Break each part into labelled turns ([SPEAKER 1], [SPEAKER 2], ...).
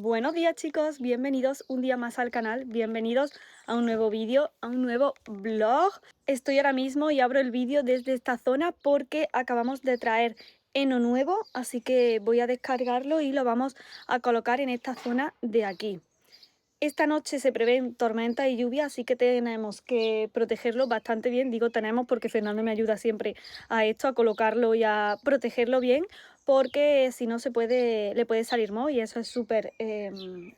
[SPEAKER 1] Buenos días chicos, bienvenidos un día más al canal, bienvenidos a un nuevo vídeo, a un nuevo vlog. Estoy ahora mismo y abro el vídeo desde esta zona porque acabamos de traer heno nuevo, así que voy a descargarlo y lo vamos a colocar en esta zona de aquí. Esta noche se prevén tormentas y lluvia, así que tenemos que protegerlo bastante bien. Digo tenemos porque Fernando me ayuda siempre a esto, a colocarlo y a protegerlo bien, porque si no le puede salir moho y eso es súper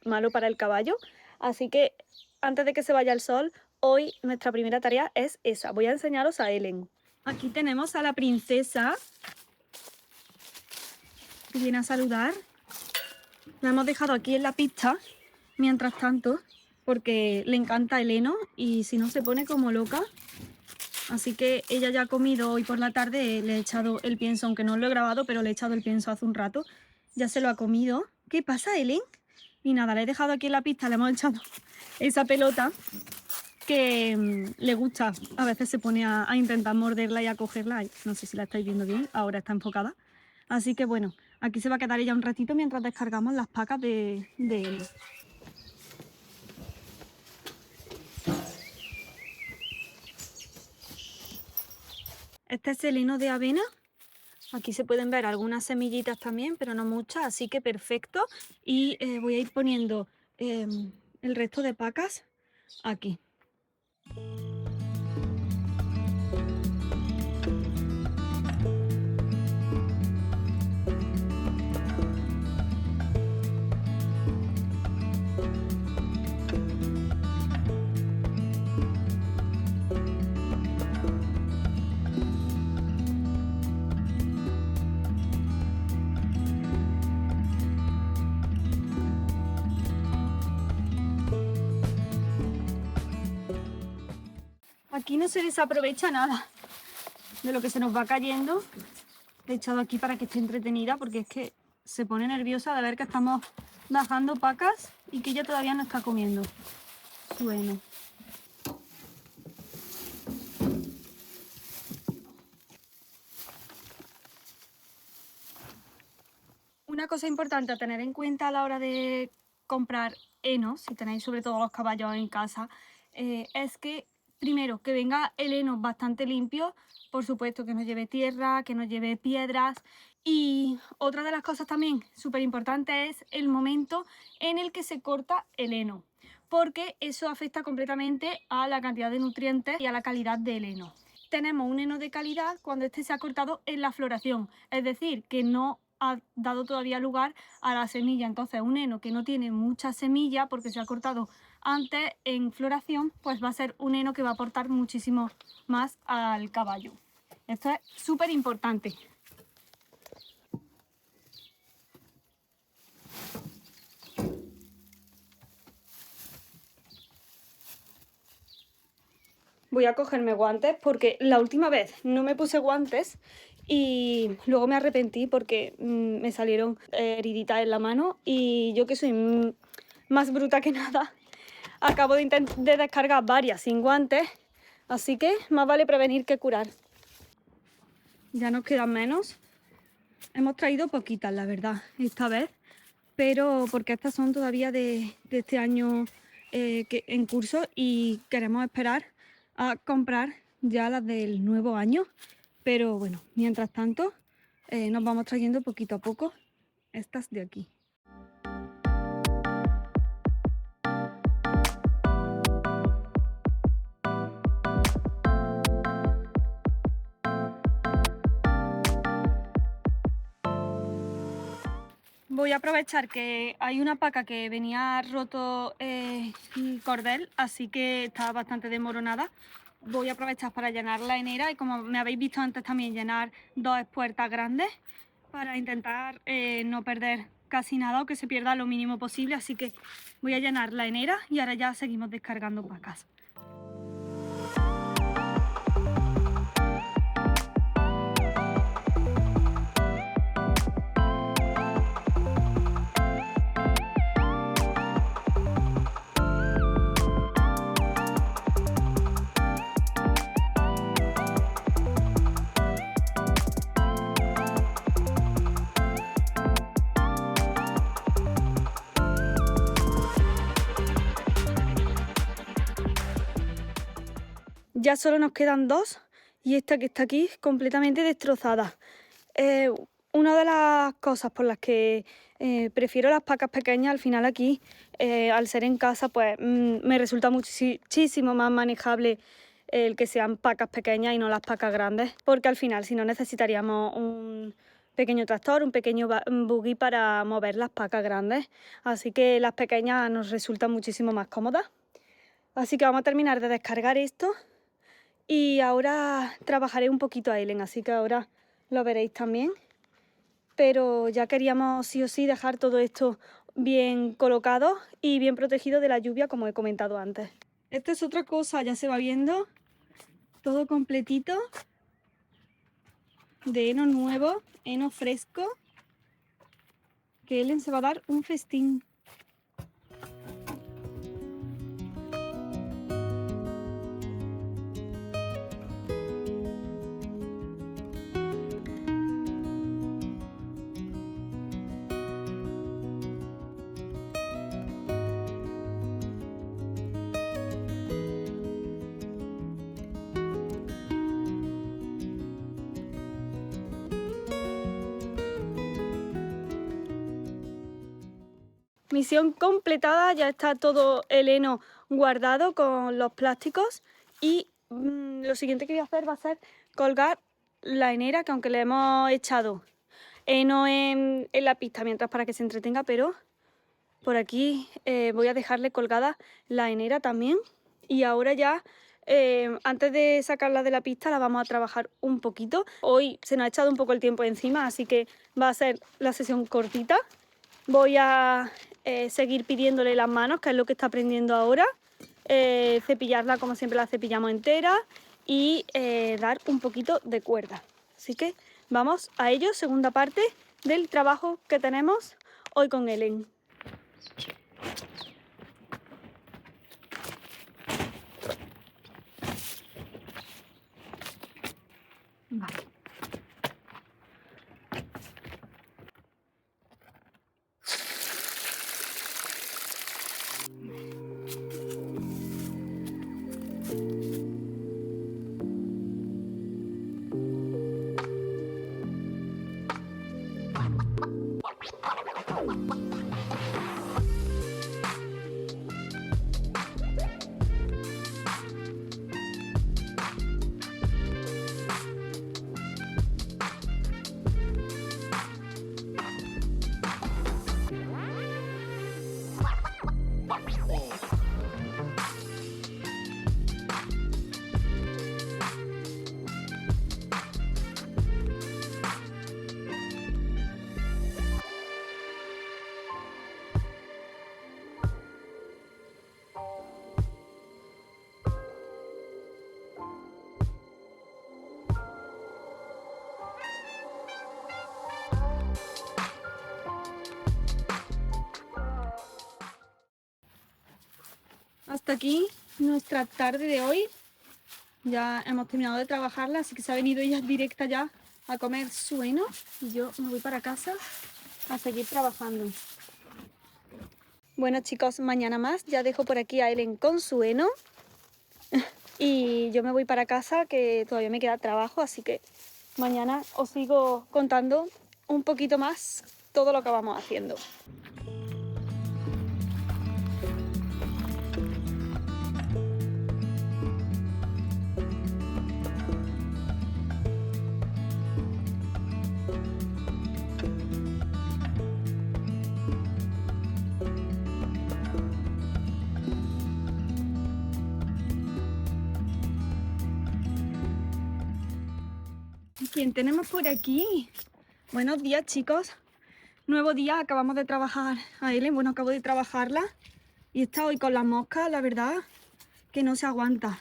[SPEAKER 1] malo para el caballo. Así que antes de que se vaya el sol, hoy nuestra primera tarea es esa. Voy a enseñaros a Ellen. Aquí tenemos a la princesa que viene a saludar. La hemos dejado aquí en la pista mientras tanto, porque le encanta el heno y si no se pone como loca. Así que ella ya ha comido hoy por la tarde, le he echado el pienso, aunque no lo he grabado, pero le he echado el pienso hace un rato. Ya se lo ha comido. ¿Qué pasa, Ellen? Y nada, la he dejado aquí en la pista, le hemos echado esa pelota que le gusta. A veces se pone a intentar morderla y a cogerla. No sé si la estáis viendo bien, ahora está enfocada. Así que bueno, aquí se va a quedar ella un ratito mientras descargamos las pacas de heno. Este es el heno de avena. Aquí se pueden ver algunas semillitas también, pero no muchas, así que perfecto. Y voy a ir poniendo el resto de pacas aquí. Aquí no se desaprovecha nada de lo que se nos va cayendo. Le he echado aquí para que esté entretenida porque es que se pone nerviosa de ver que estamos bajando pacas y que ella todavía no está comiendo. Bueno. Una cosa importante a tener en cuenta a la hora de comprar heno, si tenéis sobre todo los caballos en casa, es que primero que venga el heno bastante limpio, por supuesto que no lleve tierra, que no lleve piedras. Y otra de las cosas también súper importante es el momento en el que se corta el heno, porque eso afecta completamente a la cantidad de nutrientes y a la calidad del heno. Tenemos un heno de calidad cuando este se ha cortado en la floración, es decir, que no ha dado todavía lugar a la semilla. Entonces un heno que no tiene mucha semilla porque se ha cortado antes en floración, pues va a ser un heno que va a aportar muchísimo más al caballo. Esto es súper importante. Voy a cogerme guantes porque la última vez no me puse guantes y luego me arrepentí porque me salieron heriditas en la mano y yo que soy más bruta que nada, acabo de descargar varias sin guantes, así que más vale prevenir que curar. Ya nos quedan menos. Hemos traído poquitas, la verdad, esta vez, pero porque estas son todavía de este año en curso y queremos esperar a comprar ya las del nuevo año. Pero bueno, mientras tanto nos vamos trayendo poquito a poco estas de aquí. Voy a aprovechar que hay una paca que venía roto el cordel, así que está bastante desmoronada. Voy a aprovechar para llenar la enera y, como me habéis visto antes, también llenar dos espuertas grandes para intentar no perder casi nada o que se pierda lo mínimo posible. Así que voy a llenar la enera y ahora ya seguimos descargando pacas. ya solo nos quedan 2 y esta que está aquí completamente destrozada. Una de las cosas por las que prefiero las pacas pequeñas al final aquí, al ser en casa, pues me resulta muchísimo más manejable el que sean pacas pequeñas y no las pacas grandes, porque al final si no necesitaríamos un pequeño tractor, un pequeño buggy para mover las pacas grandes, así que las pequeñas nos resultan muchísimo más cómodas. Así que vamos a terminar de descargar esto y ahora trabajaré un poquito a Ellen, así que ahora lo veréis también. Pero ya queríamos sí o sí dejar todo esto bien colocado y bien protegido de la lluvia, como he comentado antes. Esta es otra cosa, ya se va viendo todo completito de heno nuevo, heno fresco, que Ellen se va a dar un festín. Misión completada, ya está todo el heno guardado con los plásticos y lo siguiente que voy a hacer va a ser colgar la enera, que aunque le hemos echado heno en la pista mientras para que se entretenga, pero por aquí voy a dejarle colgada la enera también. Y ahora ya, antes de sacarla de la pista, la vamos a trabajar un poquito. Hoy se nos ha echado un poco el tiempo encima, así que va a ser la sesión cortita. Voy a seguir pidiéndole las manos, que es lo que está aprendiendo ahora. Cepillarla como siempre la cepillamos entera y dar un poquito de cuerda. Así que vamos a ello, segunda parte del trabajo que tenemos hoy con Ellen. Vale. Hasta aquí nuestra tarde de hoy. Ya hemos terminado de trabajarla, así que se ha venido ella directa ya a comer su heno y yo me voy para casa a seguir trabajando. Bueno chicos, mañana más. Ya dejo por aquí a Ellen con su heno y yo me voy para casa, que todavía me queda trabajo, así que mañana os sigo contando un poquito más todo lo que vamos haciendo. ¿Quién tenemos por aquí? Buenos días chicos, nuevo día, acabamos de trabajar a Ellen, bueno, acabo de trabajarla y está hoy con las moscas, la verdad que no se aguanta,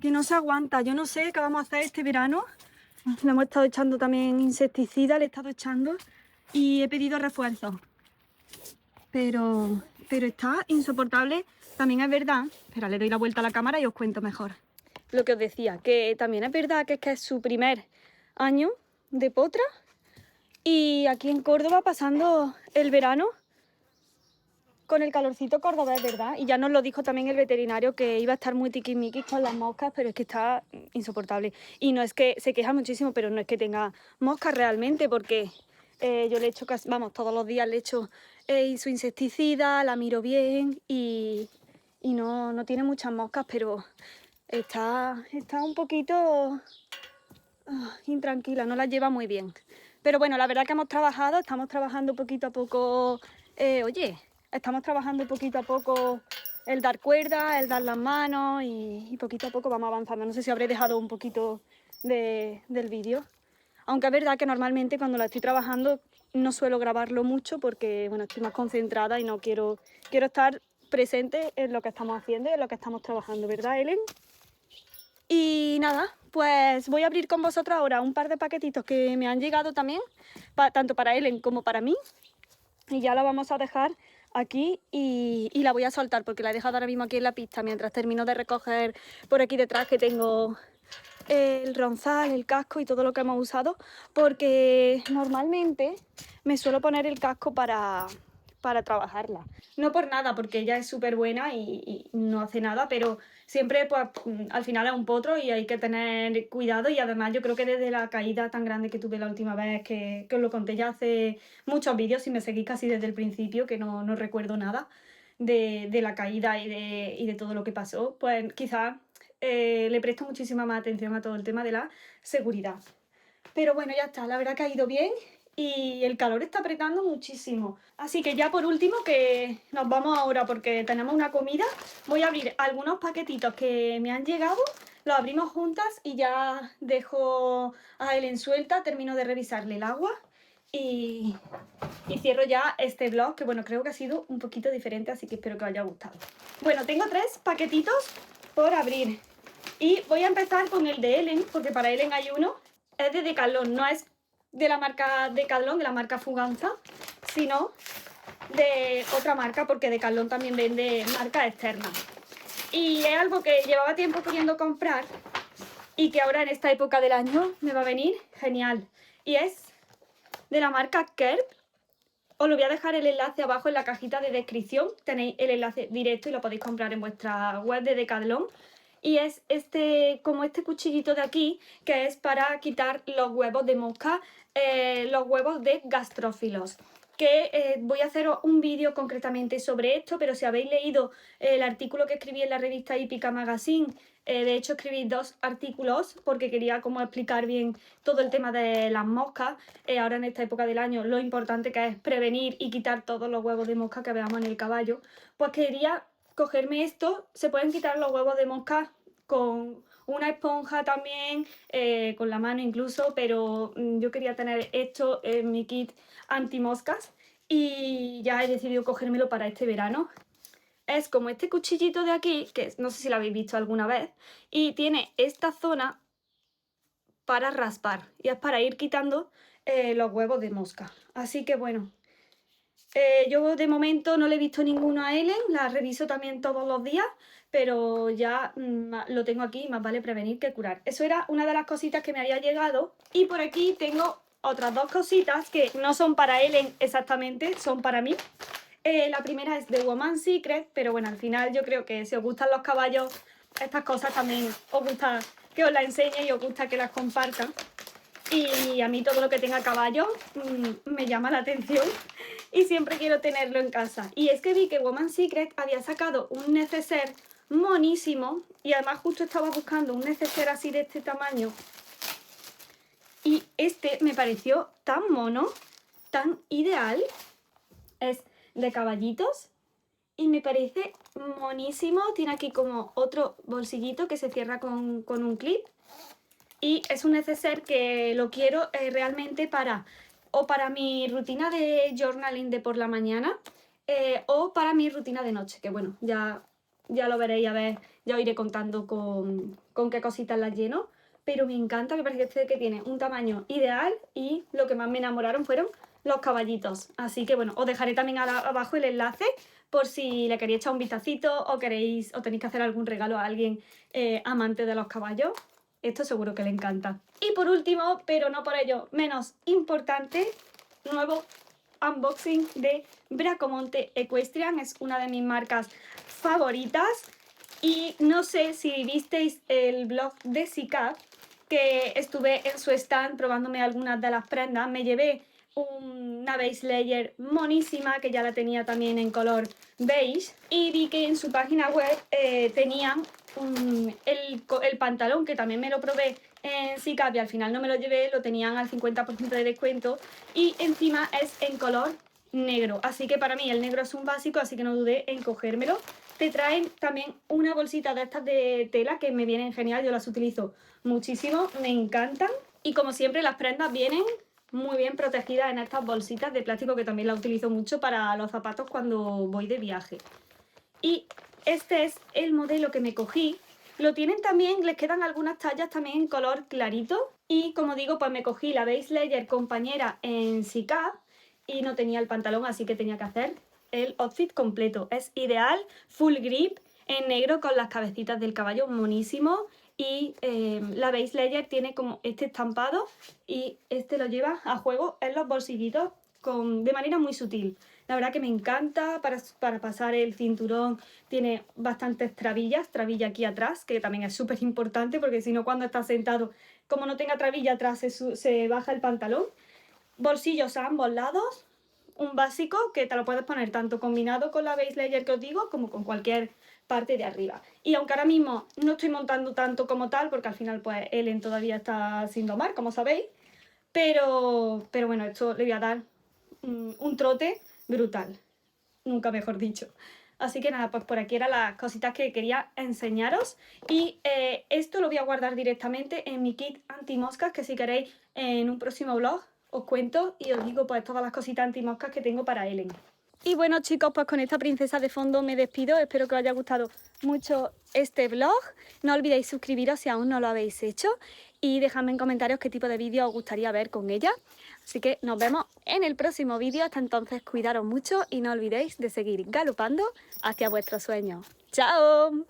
[SPEAKER 1] yo no sé qué vamos a hacer este verano. Le hemos estado echando también insecticida, le he estado echando y he pedido refuerzos, pero está insoportable. También es verdad, espera, le doy la vuelta a la cámara y os cuento mejor. Lo que os decía, que también es verdad que es su primer año de potra y aquí en Córdoba pasando el verano con el calorcito cordobés, ¿verdad? Y ya nos lo dijo también el veterinario que iba a estar muy tiquismiquis con las moscas, pero es que está insoportable. Y no es que se queja muchísimo, pero no es que tenga moscas realmente, porque yo le echo casi, vamos, todos los días le echo su insecticida, la miro bien y no tiene muchas moscas, pero está un poquito intranquila, no la lleva muy bien. Pero bueno, la verdad que estamos trabajando poquito a poco, oye, estamos trabajando poquito a poco el dar cuerda, el dar las manos y poquito a poco vamos avanzando. No sé si habré dejado un poquito del vídeo. Aunque es verdad que normalmente cuando la estoy trabajando no suelo grabarlo mucho porque, bueno, estoy más concentrada y no quiero estar presente en lo que estamos haciendo y en lo que estamos trabajando, ¿verdad, Ellen? Y nada, pues voy a abrir con vosotros ahora un par de paquetitos que me han llegado también, tanto para Ellen como para mí. Y ya la vamos a dejar aquí y la voy a soltar porque la he dejado ahora mismo aquí en la pista mientras termino de recoger por aquí detrás que tengo el ronzal, el casco y todo lo que hemos usado, porque normalmente me suelo poner el casco para trabajarla. No por nada, porque ella es súper buena y no hace nada, pero siempre pues al final es un potro y hay que tener cuidado. Y además yo creo que desde la caída tan grande que tuve la última vez, que os lo conté ya hace muchos vídeos, si me seguís casi desde el principio, que no recuerdo nada de la caída y de todo lo que pasó, pues quizás le presto muchísima más atención a todo el tema de la seguridad. Pero bueno, ya está, la verdad que ha ido bien y el calor está apretando muchísimo. Así que ya por último, que nos vamos ahora porque tenemos una comida, voy a abrir algunos paquetitos que me han llegado, los abrimos juntas y ya dejo a Ellen suelta, termino de revisarle el agua y cierro ya este vlog, que bueno, creo que ha sido un poquito diferente, así que espero que os haya gustado. Bueno, tengo 3 paquetitos por abrir y voy a empezar con el de Ellen, porque para Ellen hay uno. Es de Decathlon, no es de la marca Decathlon, de la marca Fuganza, sino de otra marca, porque Decathlon también vende marcas externas. Y es algo que llevaba tiempo queriendo comprar y que ahora en esta época del año me va a venir genial. Y es de la marca Kerb. Os lo voy a dejar el enlace abajo en la cajita de descripción. Tenéis el enlace directo y lo podéis comprar en vuestra web de Decathlon. Y es como este cuchillito de aquí, que es para quitar los huevos de mosca, los huevos de gastrófilos. Que voy a hacer un vídeo concretamente sobre esto, pero si habéis leído el artículo que escribí en la revista Hípica Magazine, de hecho escribí 2 artículos porque quería como explicar bien todo el tema de las moscas, ahora en esta época del año, lo importante que es prevenir y quitar todos los huevos de mosca que veamos en el caballo. Pues quería cogerme esto, se pueden quitar los huevos de mosca con una esponja también, con la mano incluso, pero yo quería tener esto en mi kit anti-moscas y ya he decidido cogérmelo para este verano. Es como este cuchillito de aquí, que no sé si lo habéis visto alguna vez, y tiene esta zona para raspar y es para ir quitando los huevos de mosca. Así que bueno, yo de momento no le he visto ninguno a Ellen, la reviso también todos los días, pero ya lo tengo aquí, más vale prevenir que curar. Eso era una de las cositas que me había llegado. Y por aquí tengo otras 2 cositas que no son para Ellen exactamente, son para mí. La primera es de Woman Secret, pero bueno, al final yo creo que si os gustan los caballos, estas cosas también os gusta que os las enseñe y os gusta que las compartan. Y a mí todo lo que tenga caballo me llama la atención y siempre quiero tenerlo en casa. Y es que vi que Woman Secret había sacado un neceser monísimo y además justo estaba buscando un neceser así de este tamaño y este me pareció tan mono, tan ideal. Es de caballitos y me parece monísimo. Tiene aquí como otro bolsillito que se cierra con un clip. Y es un neceser que lo quiero realmente para mi rutina de journaling de por la mañana o para mi rutina de noche, que bueno, ya lo veréis, a ver, ya os iré contando con qué cositas las lleno, pero me encanta, me parece que tiene un tamaño ideal y lo que más me enamoraron fueron los caballitos. Así que bueno, os dejaré también abajo el enlace por si le queréis echar un vistacito o tenéis que hacer algún regalo a alguien amante de los caballos. Esto seguro que le encanta. Y por último, pero no por ello menos importante, nuevo unboxing de Bracamonte Equestrian. Es una de mis marcas favoritas. Y no sé si visteis el blog de Sicap, que estuve en su stand probándome algunas de las prendas. Me llevé una base layer monísima, que ya la tenía también en color beige, y vi que en su página web tenían el pantalón, que también me lo probé en Sicap y al final no me lo llevé, lo tenían al 50% de descuento, y encima es en color negro, así que para mí el negro es un básico, así que no dudé en cogérmelo. Te traen también una bolsita de estas de tela que me vienen genial, yo las utilizo muchísimo, me encantan, y como siempre las prendas vienen muy bien protegidas en estas bolsitas de plástico, que también las utilizo mucho para los zapatos cuando voy de viaje. Y este es el modelo que me cogí. Lo tienen también, les quedan algunas tallas también en color clarito, y como digo, pues me cogí la base layer compañera en Sicap y no tenía el pantalón, así que tenía que hacer el outfit completo. Es ideal, full grip, en negro con las cabecitas del caballo, monísimo. Y la base layer tiene como este estampado, y este lo lleva a juego en los bolsillitos de manera muy sutil. La verdad que me encanta para pasar el cinturón. Tiene bastantes trabillas, trabilla aquí atrás, que también es súper importante, porque si no, cuando estás sentado, como no tenga trabilla atrás, se baja el pantalón. Bolsillos a ambos lados, un básico que te lo puedes poner tanto combinado con la base layer que os digo, como con cualquier parte de arriba. Y aunque ahora mismo no estoy montando tanto como tal, porque al final pues Ellen todavía está sin domar, como sabéis, pero bueno, esto le voy a dar un trote brutal, nunca mejor dicho. Así que nada, pues por aquí eran las cositas que quería enseñaros, y esto lo voy a guardar directamente en mi kit anti-moscas, que si queréis en un próximo vlog os cuento y os digo pues todas las cositas anti-moscas que tengo para Ellen. Y bueno, chicos, pues con esta princesa de fondo me despido. Espero que os haya gustado mucho este vlog. No olvidéis suscribiros si aún no lo habéis hecho, y dejadme en comentarios qué tipo de vídeo os gustaría ver con ella. Así que nos vemos en el próximo vídeo. Hasta entonces, cuidaros mucho y no olvidéis de seguir galopando hacia vuestros sueños. ¡Chao!